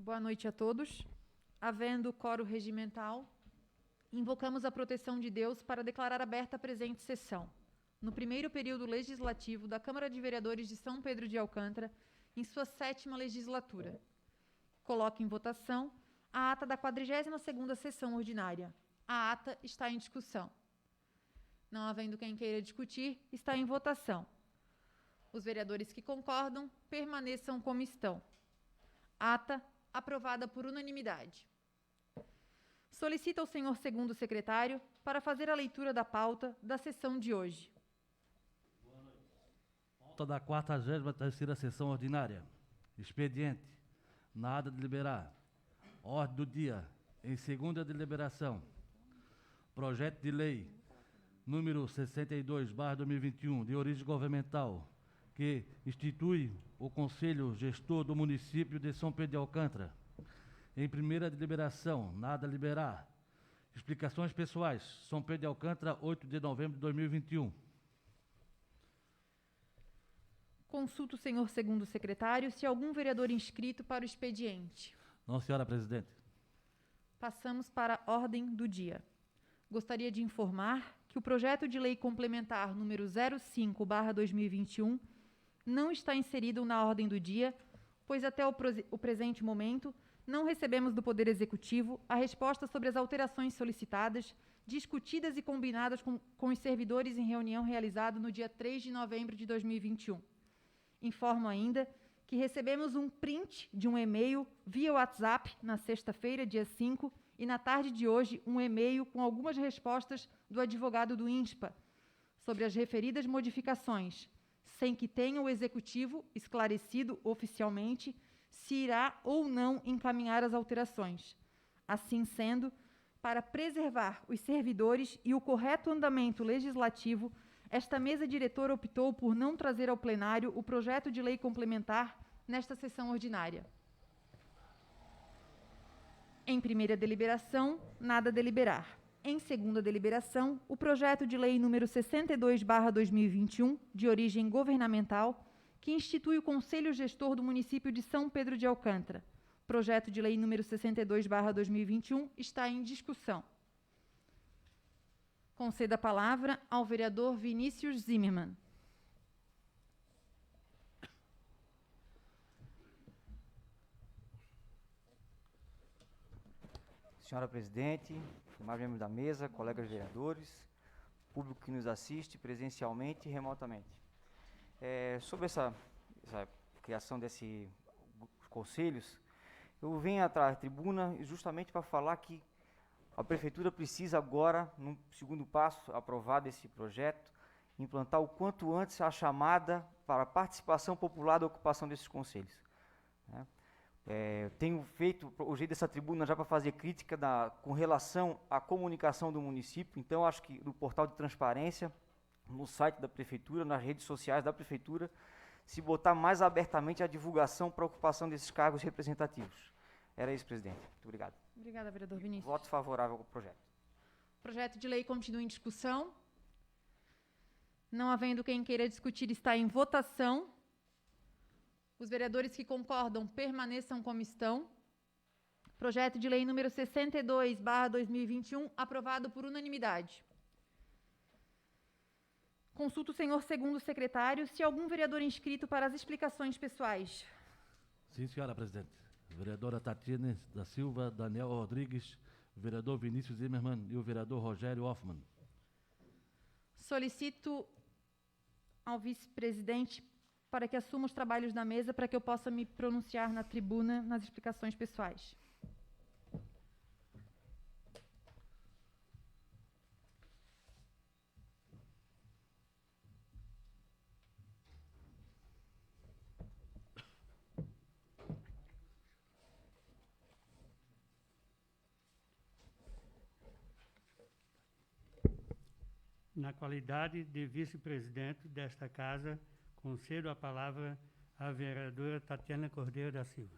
Boa noite a todos. Havendo quórum regimental, invocamos a proteção de Deus para declarar aberta a presente sessão, no primeiro período legislativo da Câmara de Vereadores de São Pedro de Alcântara, em sua 7ª legislatura. Coloco em votação a ata da 42ª sessão ordinária. A ata está em discussão. Não havendo quem queira discutir, está em votação. Os vereadores que concordam permaneçam como estão. Ata aprovada por unanimidade. Solicito ao senhor segundo secretário para fazer a leitura da pauta da sessão de hoje. Boa noite. Pauta da 43ª sessão ordinária. Expediente. Nada de deliberar. Ordem do dia. Em segunda deliberação. Projeto de lei número 62/2021, de origem governamental, que institui o Conselho Gestor do município de São Pedro de Alcântara. Em primeira deliberação, nada a liberar. Explicações pessoais. São Pedro de Alcântara, 8 de novembro de 2021. Consulto o senhor segundo secretário se algum vereador inscrito para o expediente. Não, senhora presidente. Passamos para a ordem do dia. Gostaria de informar que o projeto de lei complementar número 05/2021 não está inserido na ordem do dia, pois até o presente momento não recebemos do Poder Executivo a resposta sobre as alterações solicitadas, discutidas e combinadas com os servidores em reunião realizada no dia 3 de novembro de 2021. Informo ainda que recebemos um print de um e-mail via WhatsApp na sexta-feira, dia 5, e na tarde de hoje um e-mail com algumas respostas do advogado do INSPA sobre as referidas modificações, sem que tenha o Executivo esclarecido oficialmente se irá ou não encaminhar as alterações. Assim sendo, para preservar os servidores e o correto andamento legislativo, esta mesa diretora optou por não trazer ao plenário o projeto de lei complementar nesta sessão ordinária. Em primeira deliberação, nada a deliberar. Em segunda deliberação, o projeto de lei número 62/2021, de origem governamental, que institui o Conselho Gestor do município de São Pedro de Alcântara. Projeto de lei número 62/2021 está em discussão. Concedo a palavra ao vereador Vinícius Zimmermann. Senhora presidente, demais membros da mesa, colegas vereadores, público que nos assiste presencialmente e remotamente. Sobre essa criação desses conselhos, eu venho atrás da tribuna justamente para falar que a Prefeitura precisa agora, num segundo passo, aprovar desse projeto, implantar o quanto antes a chamada para a participação popular da ocupação desses conselhos. Né? Tenho feito o jeito dessa tribuna já para fazer crítica com relação à comunicação do município, então acho que no portal de transparência, no site da Prefeitura, nas redes sociais da Prefeitura, se botar mais abertamente a divulgação para a ocupação desses cargos representativos. Era isso, presidente. Muito obrigado. Obrigada, vereador Vinícius. Voto favorável ao projeto. O projeto de lei continua em discussão. Não havendo quem queira discutir, está em votação. Os vereadores que concordam permaneçam como estão. Projeto de lei número 62/2021, aprovado por unanimidade. Consulto o senhor segundo secretário se algum vereador inscrito para as explicações pessoais. Sim, senhora presidente. Vereadora Tatiana da Silva, Daniel Rodrigues, vereador Vinícius Zimmermann e o vereador Rogério Hoffmann. Solicito ao vice-presidente para que assuma os trabalhos da mesa para que eu possa me pronunciar na tribuna nas explicações pessoais. Na qualidade de vice-presidente desta Casa, concedo a palavra à vereadora Tatiana Cordeiro da Silva.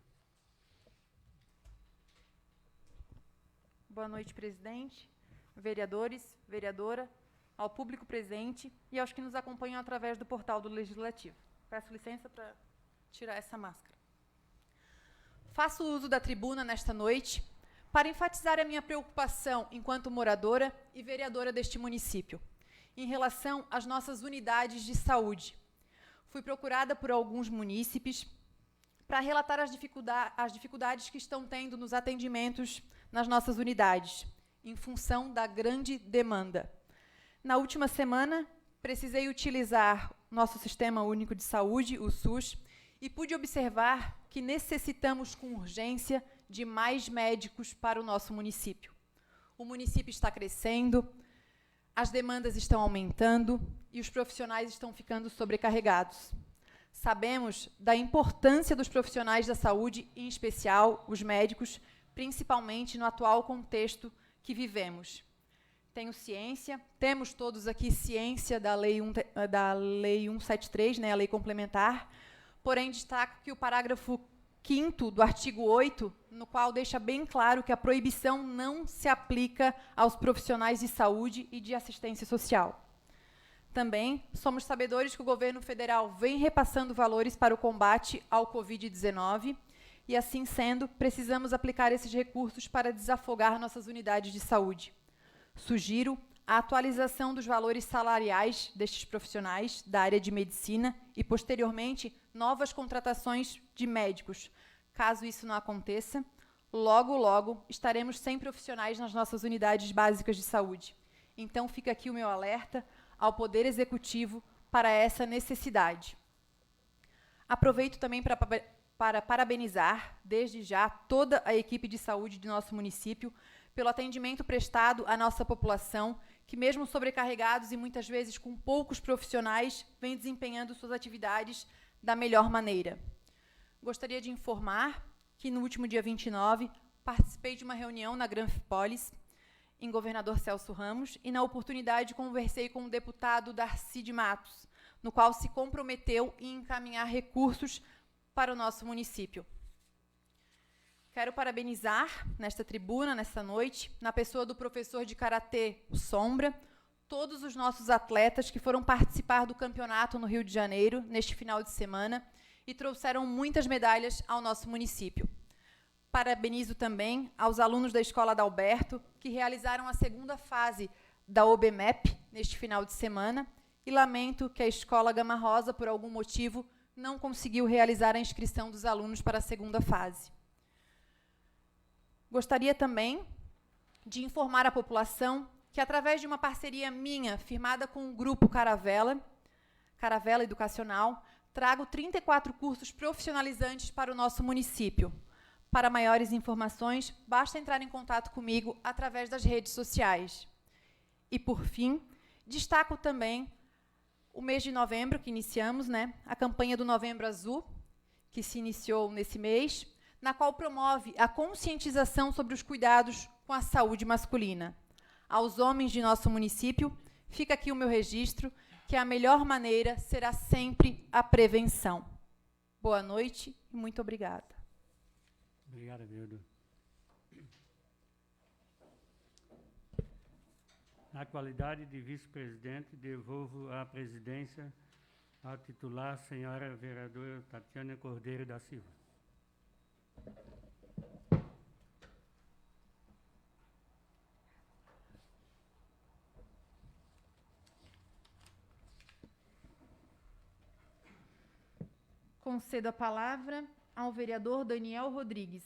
Boa noite, presidente, vereadores, vereadora, ao público presente e aos que nos acompanham através do portal do Legislativo. Peço licença para tirar essa máscara. Faço uso da tribuna nesta noite para enfatizar a minha preocupação enquanto moradora e vereadora deste município, em relação às nossas unidades de saúde. Fui procurada por alguns munícipes para relatar as dificuldades que estão tendo nos atendimentos nas nossas unidades, em função da grande demanda. Na última semana, precisei utilizar nosso Sistema Único de Saúde, o SUS, e pude observar que necessitamos com urgência de mais médicos para o nosso município. O município está crescendo, as demandas estão aumentando e os profissionais estão ficando sobrecarregados. Sabemos da importância dos profissionais da saúde, em especial os médicos, principalmente no atual contexto que vivemos. Tenho ciência, temos todos aqui ciência da Lei 173, né, a lei complementar, porém destaco que o parágrafo 5º do artigo 8, no qual deixa bem claro que a proibição não se aplica aos profissionais de saúde e de assistência social. Também somos sabedores que o governo federal vem repassando valores para o combate ao Covid-19 e, assim sendo, precisamos aplicar esses recursos para desafogar nossas unidades de saúde. Sugiro a atualização dos valores salariais destes profissionais da área de medicina e, posteriormente, novas contratações de médicos. Caso isso não aconteça, logo, logo, estaremos sem profissionais nas nossas unidades básicas de saúde. Então, fica aqui o meu alerta ao Poder Executivo para essa necessidade. Aproveito também para parabenizar, desde já, toda a equipe de saúde de nosso município pelo atendimento prestado à nossa população, que mesmo sobrecarregados e muitas vezes com poucos profissionais, vem desempenhando suas atividades da melhor maneira. Gostaria de informar que no último dia 29, participei de uma reunião na Granfipolis, em Governador Celso Ramos, e na oportunidade conversei com o deputado Darcy de Matos, no qual se comprometeu em encaminhar recursos para o nosso município. Quero parabenizar, nesta tribuna, nesta noite, na pessoa do professor de Karatê, o Sombra, todos os nossos atletas que foram participar do campeonato no Rio de Janeiro, neste final de semana, e trouxeram muitas medalhas ao nosso município. Parabenizo também aos alunos da Escola Adalberto, que realizaram a segunda fase da OBMEP neste final de semana, e lamento que a Escola Gama Rosa, por algum motivo, não conseguiu realizar a inscrição dos alunos para a segunda fase. Gostaria também de informar a população que, através de uma parceria minha, firmada com o Grupo Caravela Educacional, trago 34 cursos profissionalizantes para o nosso município. Para maiores informações, basta entrar em contato comigo através das redes sociais. E, por fim, destaco também o mês de novembro, que iniciamos, né, a campanha do Novembro Azul, que se iniciou nesse mês, na qual promove a conscientização sobre os cuidados com a saúde masculina. Aos homens de nosso município, fica aqui o meu registro, que a melhor maneira será sempre a prevenção. Boa noite e muito obrigada. Obrigado, vereador. Na qualidade de vice-presidente, devolvo a presidência ao titular, senhora vereadora Tatiana Cordeiro da Silva. Concedo a palavra ao vereador Daniel Rodrigues.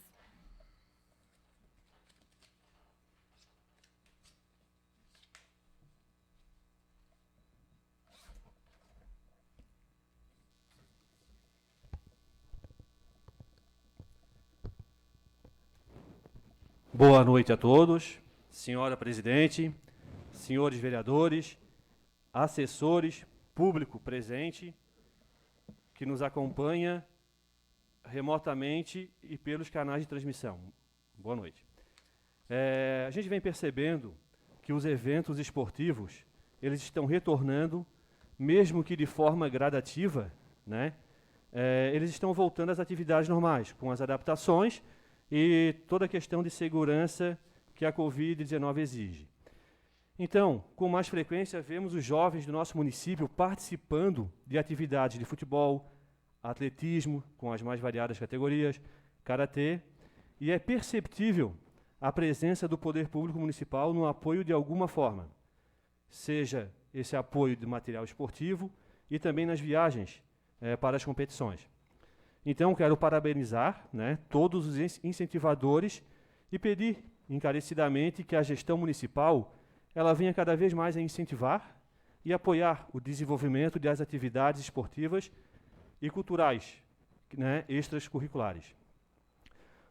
Boa noite a todos, senhora presidente, senhores vereadores, assessores, público presente, que nos acompanha remotamente e pelos canais de transmissão. Boa noite. A gente vem percebendo que os eventos esportivos, eles estão retornando, mesmo que de forma gradativa, né? Eles estão voltando às atividades normais, com as adaptações e toda a questão de segurança que a Covid-19 exige. Então, com mais frequência, vemos os jovens do nosso município participando de atividades de futebol, atletismo, com as mais variadas categorias, karatê, e é perceptível a presença do poder público municipal no apoio de alguma forma, seja esse apoio de material esportivo e também nas viagens para as competições. Então, quero parabenizar, né, todos os incentivadores e pedir encarecidamente que a gestão municipal ela venha cada vez mais a incentivar e apoiar o desenvolvimento das atividades esportivas e culturais, né, extracurriculares.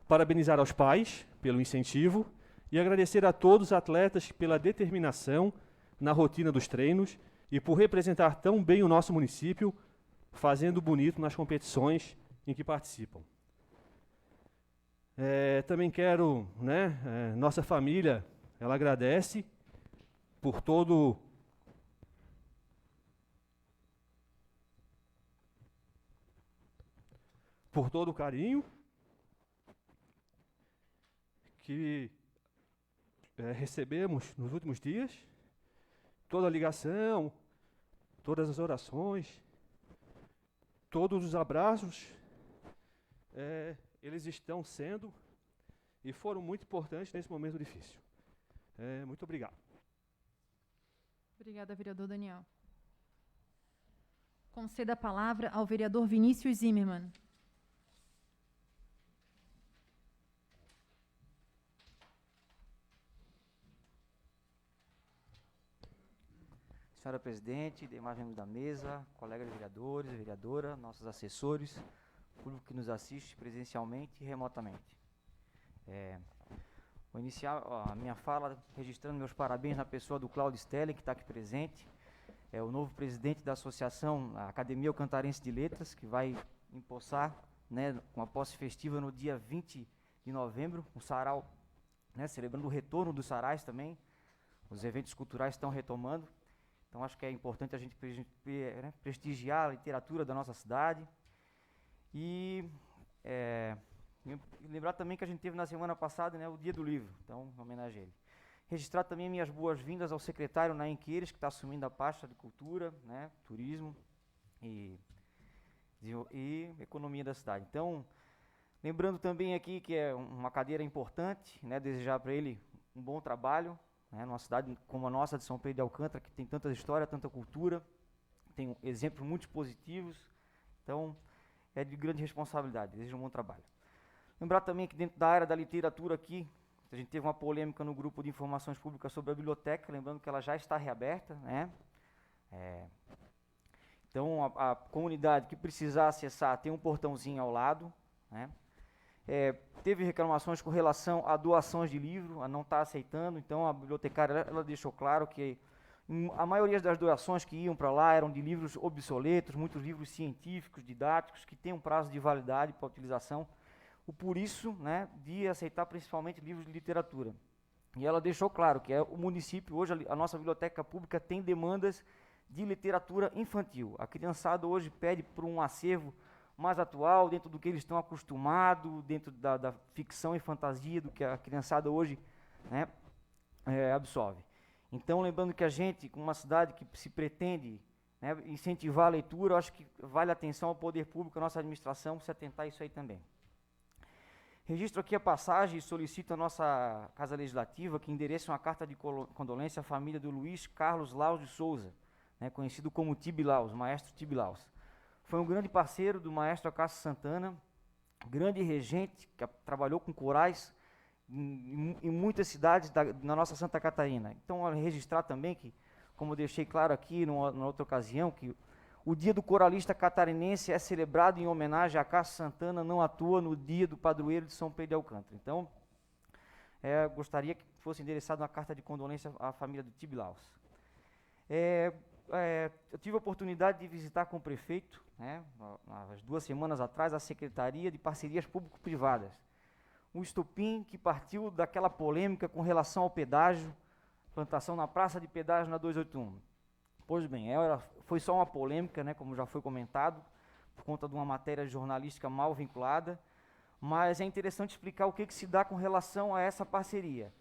Parabenizar aos pais pelo incentivo e agradecer a todos os atletas pela determinação na rotina dos treinos e por representar tão bem o nosso município, fazendo bonito nas competições em que participam. Também quero, né, nossa família, ela agradece por todo o carinho que recebemos nos últimos dias, toda a ligação, todas as orações, todos os abraços, eles estão sendo e foram muito importantes nesse momento difícil. Muito obrigado. Obrigada, vereador Daniel. Conceda a palavra ao vereador Vinícius Zimmermann. Senhora presidente, demais membros da mesa, colegas vereadores, vereadora, nossos assessores, público que nos assiste presencialmente e remotamente. Vou iniciar a minha fala registrando meus parabéns na pessoa do Cláudio Stelling, que está aqui presente, é o novo presidente da Associação Academia Alcantarense de Letras, que vai empossar, né, uma posse festiva no dia 20 de novembro, um sarau, né, celebrando o retorno dos sarais também. Os eventos culturais estão retomando. Então, acho que é importante a gente prestigiar a literatura da nossa cidade. E lembrar também que a gente teve na semana passada, né, o Dia do Livro, então, homenagem a ele. Registrar também minhas boas-vindas ao secretário Naim Queires, que está assumindo a pasta de Cultura, né, Turismo e Economia da cidade. Então, lembrando também aqui que é uma cadeira importante, né, desejar para ele um bom trabalho, né, numa cidade como a nossa de São Pedro de Alcântara, que tem tanta história, tanta cultura, tem exemplos muito positivos, então é de grande responsabilidade, desejo um bom trabalho. Lembrar também que dentro da área da literatura aqui, a gente teve uma polêmica no grupo de informações públicas sobre a biblioteca, lembrando que ela já está reaberta, né? Então a comunidade que precisar acessar tem um portãozinho ao lado, né? Teve reclamações com relação a doações de livro, a não estar aceitando, então a bibliotecária ela deixou claro que a maioria das doações que iam para lá eram de livros obsoletos, muitos livros científicos, didáticos, que têm um prazo de validade para utilização, por isso, né, de aceitar principalmente livros de literatura. E ela deixou claro que o município, hoje a nossa biblioteca pública tem demandas de literatura infantil. A criançada hoje pede por um acervo mais atual, dentro do que eles estão acostumados, dentro da ficção e fantasia do que a criançada hoje, né, absorve. Então, lembrando que a gente, com uma cidade que se pretende, né, incentivar a leitura, eu acho que vale a atenção ao poder público, à nossa administração, se atentar a isso aí também. Registro aqui a passagem e solicito à nossa Casa Legislativa que endereça uma carta de condolência à família do Luiz Carlos Laus de Souza, né, conhecido como Tibilaus, maestro Tibilaus. Foi um grande parceiro do maestro Acácio Santana, grande regente, que trabalhou com corais em muitas cidades na nossa Santa Catarina. Então, registrar também que, como eu deixei claro aqui numa outra ocasião, que o Dia do Coralista Catarinense é celebrado em homenagem a Acácio Santana, não à toa no Dia do Padroeiro de São Pedro de Alcântara. Então, gostaria que fosse endereçada uma carta de condolência à família do Tibilaus. Eu tive a oportunidade de visitar com o prefeito, né, há 2 semanas atrás, a Secretaria de Parcerias Público-Privadas. Um estopim que partiu daquela polêmica com relação ao pedágio, plantação na praça de pedágio na 281. Pois bem, foi só uma polêmica, né, como já foi comentado, por conta de uma matéria jornalística mal vinculada, mas é interessante explicar o que se dá com relação a essa parceria.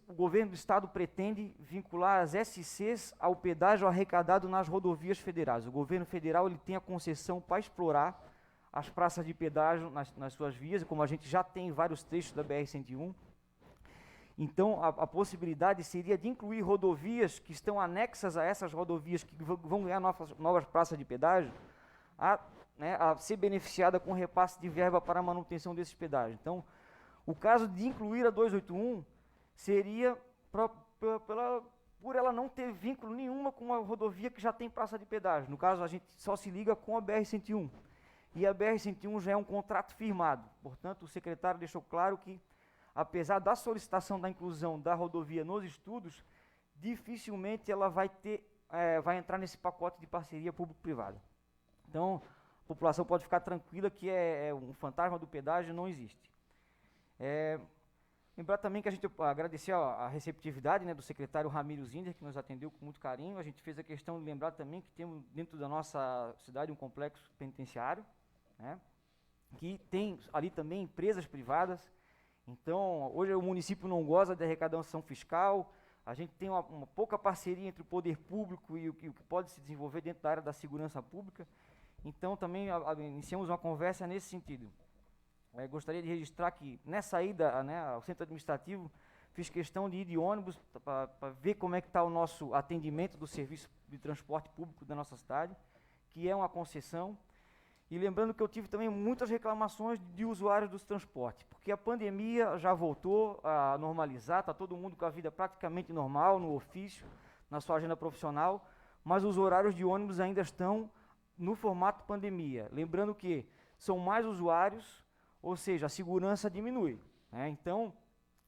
O governo do estado pretende vincular as SCs ao pedágio arrecadado nas rodovias federais. O governo federal ele tem a concessão para explorar as praças de pedágio nas suas vias, como a gente já tem vários trechos da BR-101. Então, a possibilidade seria de incluir rodovias que estão anexas a essas rodovias que vão ganhar novas praças de pedágio, a ser beneficiada com repasse de verba para a manutenção desses pedágios. Então, o caso de incluir a 281 seria por ela não ter vínculo nenhuma com uma rodovia que já tem praça de pedágio. No caso, a gente só se liga com a BR-101. E a BR-101 já é um contrato firmado. Portanto, o secretário deixou claro que, apesar da solicitação da inclusão da rodovia nos estudos, dificilmente ela vai entrar nesse pacote de parceria público-privada. Então, a população pode ficar tranquila que um fantasma do pedágio não existe. Lembrar também que a gente agradecer a receptividade, né, do secretário Ramiro Zinder, que nos atendeu com muito carinho. A gente fez a questão de lembrar também que temos dentro da nossa cidade um complexo penitenciário, né, que tem ali também empresas privadas. Então, hoje o município não goza de arrecadação fiscal, a gente tem uma pouca parceria entre o poder público e o que pode se desenvolver dentro da área da segurança pública. Então, também iniciamos uma conversa nesse sentido. Gostaria de registrar que, nessa ida ao centro administrativo, fiz questão de ir de ônibus para ver como é que está o nosso atendimento do serviço de transporte público da nossa cidade, que é uma concessão. E lembrando que eu tive também muitas reclamações de usuários dos transportes, porque a pandemia já voltou a normalizar, está todo mundo com a vida praticamente normal, no ofício, na sua agenda profissional, mas os horários de ônibus ainda estão no formato pandemia. Lembrando que são mais usuários, ou seja, a segurança diminui, né? Então,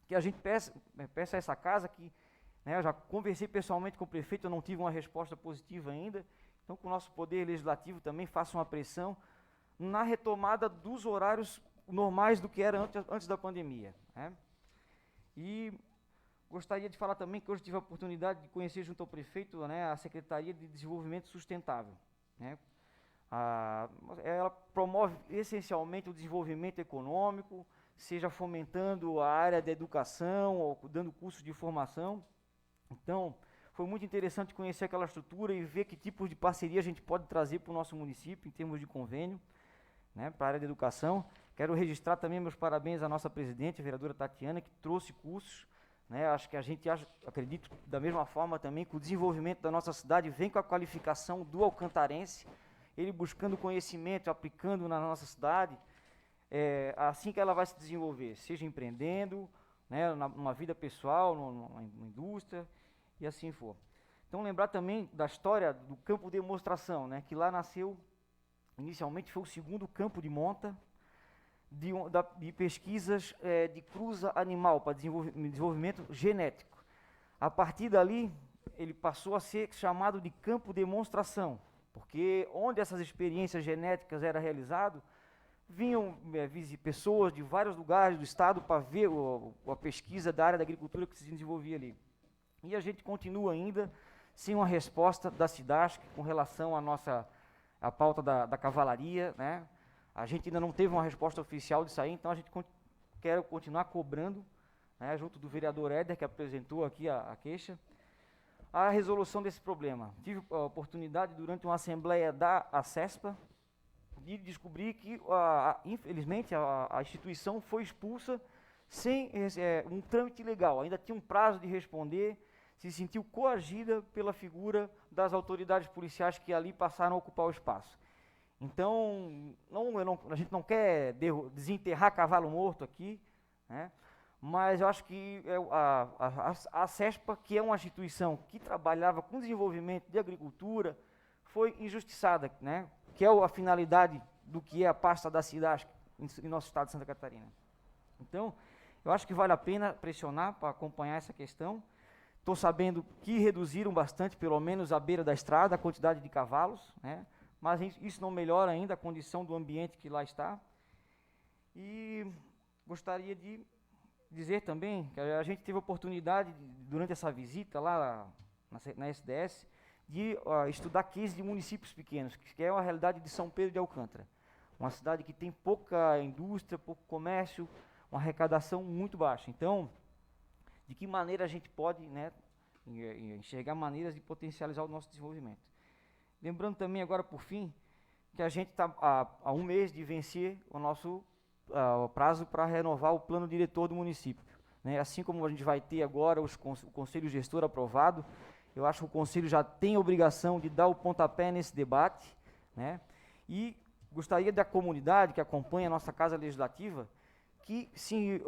que a gente peça a essa casa que, né, eu já conversei pessoalmente com o prefeito, eu não tive uma resposta positiva ainda, então com o nosso poder legislativo também faça uma pressão na retomada dos horários normais do que era antes da pandemia, né? E gostaria de falar também que hoje tive a oportunidade de conhecer junto ao prefeito, né, a Secretaria de Desenvolvimento Sustentável, né? Ela promove essencialmente o desenvolvimento econômico, seja fomentando a área da educação ou dando cursos de formação. Então, foi muito interessante conhecer aquela estrutura e ver que tipos de parceria a gente pode trazer para o nosso município em termos de convênio, né, para a área da educação. Quero registrar também meus parabéns à nossa presidente, a vereadora Tatiana, que trouxe cursos, né? Acho que a gente acredito da mesma forma também que o desenvolvimento da nossa cidade vem com a qualificação do alcantarense, ele buscando conhecimento, aplicando na nossa cidade, assim que ela vai se desenvolver, seja empreendendo, né, numa vida pessoal, numa indústria, e assim for. Então, lembrar também da história do campo de demonstração, né, que lá nasceu, inicialmente foi o segundo campo de monta, de pesquisas de cruza animal, para desenvolvimento genético. A partir dali, ele passou a ser chamado de campo de demonstração, porque onde essas experiências genéticas eram realizadas, vinham pessoas de vários lugares do estado para ver a pesquisa da área da agricultura que se desenvolvia ali. E a gente continua ainda sem uma resposta da SIDASC com relação à pauta da cavalaria, né? A gente ainda não teve uma resposta oficial disso aí, então a gente quer continuar cobrando, né, junto do vereador Éder, que apresentou aqui a queixa, a resolução desse problema. Tive a oportunidade, durante uma assembleia da ACESPA, de descobrir que, infelizmente, a instituição foi expulsa sem um trâmite legal. Ainda tinha um prazo de responder, se sentiu coagida pela figura das autoridades policiais que ali passaram a ocupar o espaço. Então, a gente não quer desenterrar cavalo morto aqui, né? Mas eu acho que a CESPA, que é uma instituição que trabalhava com desenvolvimento de agricultura, foi injustiçada, né? Que é a finalidade do que é a pasta da cidade em nosso estado de Santa Catarina. Então, eu acho que vale a pena pressionar para acompanhar essa questão. Estou sabendo que reduziram bastante, pelo menos à beira da estrada, a quantidade de cavalos, né? Mas isso não melhora ainda a condição do ambiente que lá está. E gostaria de dizer também que a gente teve a oportunidade, durante essa visita lá na SDS, de estudar cases de municípios pequenos, que é a realidade de São Pedro de Alcântara. Uma cidade que tem pouca indústria, pouco comércio, uma arrecadação muito baixa. Então, de que maneira a gente pode, né, enxergar maneiras de potencializar o nosso desenvolvimento. Lembrando também agora, por fim, que a gente está há um mês de vencer o nosso prazo para renovar o plano diretor do município. Né? Assim como a gente vai ter agora o Conselho Gestor aprovado, eu acho que o Conselho já tem a obrigação de dar o pontapé nesse debate, né? E gostaria da comunidade que acompanha a nossa Casa Legislativa que se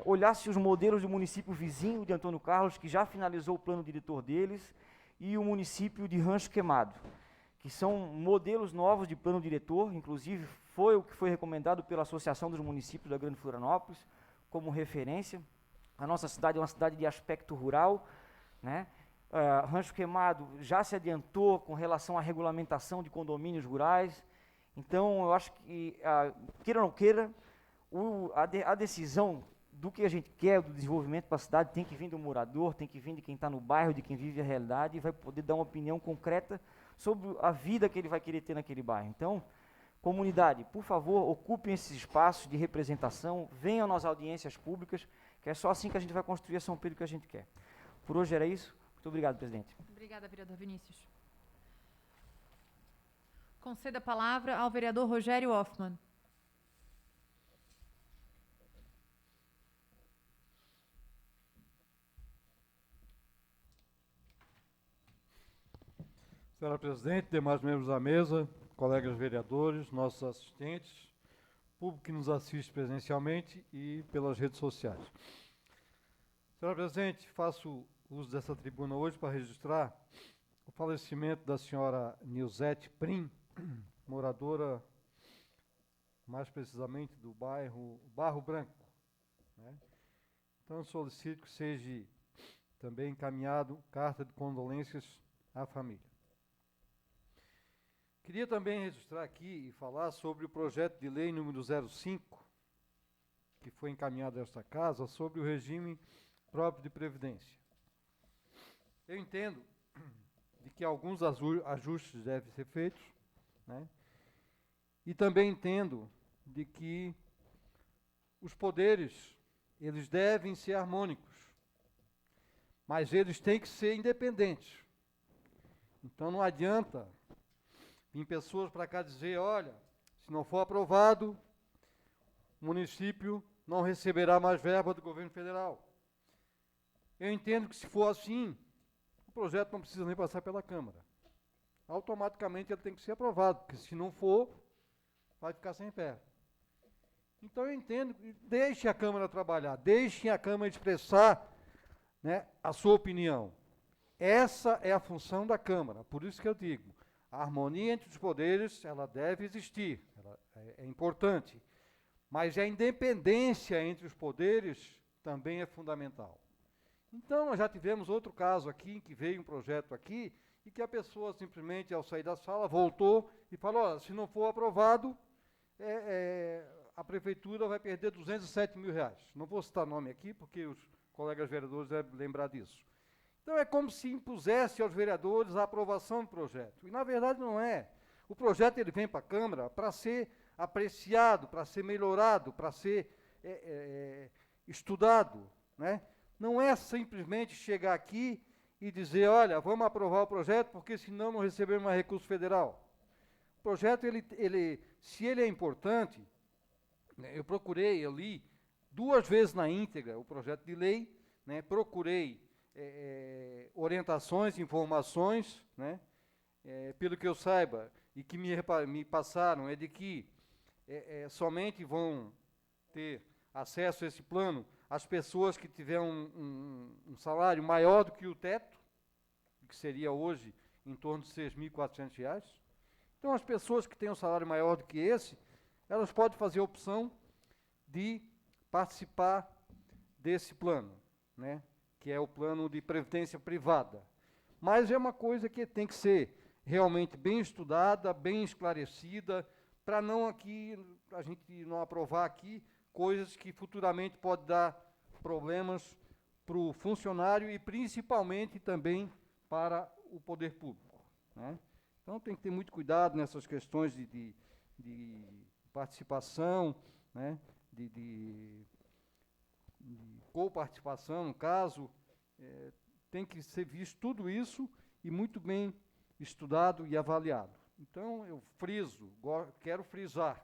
olhasse os modelos do município vizinho de Antônio Carlos, que já finalizou o plano diretor deles, e o município de Rancho Queimado, que são modelos novos de plano diretor, inclusive foi o que foi recomendado pela Associação dos Municípios da Grande Florianópolis como referência. A nossa cidade é uma cidade de aspecto rural, né? Rancho Queimado já se adiantou com relação à regulamentação de condomínios rurais. Então, eu acho que, queira ou não queira, a decisão do que a gente quer, do desenvolvimento para a cidade, tem que vir do morador, tem que vir de quem está no bairro, de quem vive a realidade, e vai poder dar uma opinião concreta sobre a vida que ele vai querer ter naquele bairro. Então, comunidade, por favor, ocupem esses espaços de representação, venham nas audiências públicas, que é só assim que a gente vai construir a São Pedro que a gente quer. Por hoje era isso. Muito obrigado, presidente. Obrigada, vereador Vinícius. Conceda a palavra ao vereador Rogério Hoffmann. Senhora presidente, demais membros da mesa, colegas vereadores, nossos assistentes, público que nos assiste presencialmente e pelas redes sociais. Senhora presidente, faço uso dessa tribuna hoje para registrar o falecimento da senhora Nilzete Prim, moradora, mais precisamente, do bairro Barro Branco, né? Então, solicito que seja também encaminhado carta de condolências à família. Queria também registrar aqui e falar sobre o projeto de lei número 05, que foi encaminhado a esta casa, sobre o regime próprio de previdência. Eu entendo de que alguns ajustes devem ser feitos, né? E também entendo de que os poderes, eles devem ser harmônicos, mas eles têm que ser independentes. Então não adianta vir pessoas para cá dizer, olha, se não for aprovado, o município não receberá mais verba do governo federal. Eu entendo que se for assim, o projeto não precisa nem passar pela Câmara. Automaticamente ele tem que ser aprovado, porque se não for, vai ficar sem verba. Então eu entendo, deixe a Câmara trabalhar, deixe a Câmara expressar, né, a sua opinião. Essa é a função da Câmara, por isso que eu digo, a harmonia entre os poderes, ela deve existir, ela é importante, mas a independência entre os poderes também é fundamental. Então, nós já tivemos outro caso aqui, que veio um projeto aqui, e que a pessoa simplesmente, ao sair da sala, voltou e falou, olha, se não for aprovado, a prefeitura vai perder 207 mil reais. Não vou citar nome aqui, porque os colegas vereadores devem lembrar disso. Então, é como se impusesse aos vereadores a aprovação do projeto. E, na verdade, não é. O projeto ele vem para a Câmara para ser apreciado, para ser melhorado, para ser estudado, né? Não é simplesmente chegar aqui e dizer, olha, vamos aprovar o projeto, porque senão não recebemos mais recurso federal. O projeto, se ele é importante, né, eu li 2 vezes na íntegra o projeto de lei, né, procurei orientações, informações, né, pelo que eu saiba, e que me passaram, é de que somente vão ter acesso a esse plano as pessoas que tiverem um salário maior do que o teto, que seria hoje em torno de R$ 6.400. Então, as pessoas que têm um salário maior do que esse, elas podem fazer a opção de participar desse plano, né, que é o plano de previdência privada. Mas é uma coisa que tem que ser realmente bem estudada, bem esclarecida, para não a gente não aprovar aqui coisas que futuramente podem dar problemas para o funcionário e principalmente também para o poder público, né? Então tem que ter muito cuidado nessas questões de participação, né? de coparticipação, no caso, tem que ser visto tudo isso e muito bem estudado e avaliado. Então, eu quero frisar,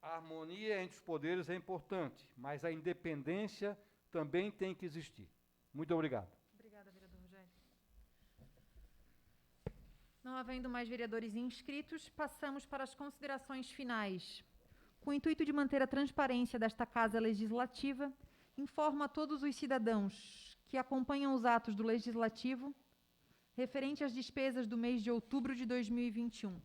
a harmonia entre os poderes é importante, mas a independência também tem que existir. Muito obrigado. Obrigada, vereador Rogério. Não havendo mais vereadores inscritos, passamos para as considerações finais. Com o intuito de manter a transparência desta Casa Legislativa, informo a todos os cidadãos que acompanham os atos do Legislativo referente às despesas do mês de outubro de 2021.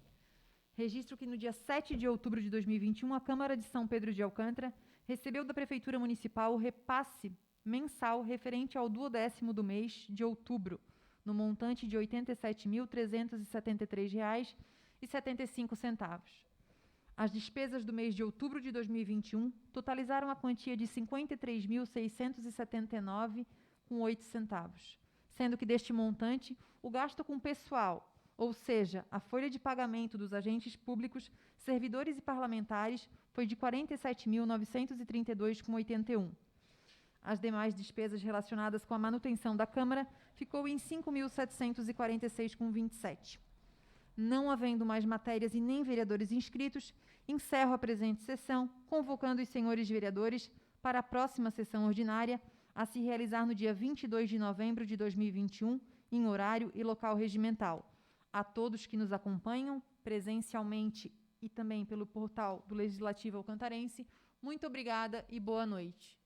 Registro que no dia 7 de outubro de 2021, a Câmara de São Pedro de Alcântara recebeu da Prefeitura Municipal o repasse mensal referente ao 10º do mês de outubro, no montante de R$ 87.373,75. As despesas do mês de outubro de 2021 totalizaram a quantia de R$ 53.679,08, sendo que deste montante, o gasto com pessoal, ou seja, a folha de pagamento dos agentes públicos, servidores e parlamentares, foi de R$ 47.932,81. As demais despesas relacionadas com a manutenção da Câmara ficou em R$ 5.746,27. Não havendo mais matérias e nem vereadores inscritos, encerro a presente sessão, convocando os senhores vereadores para a próxima sessão ordinária, a se realizar no dia 22 de novembro de 2021, em horário e local regimental. A todos que nos acompanham, presencialmente e também pelo portal do Legislativo Alcantarense, muito obrigada e boa noite.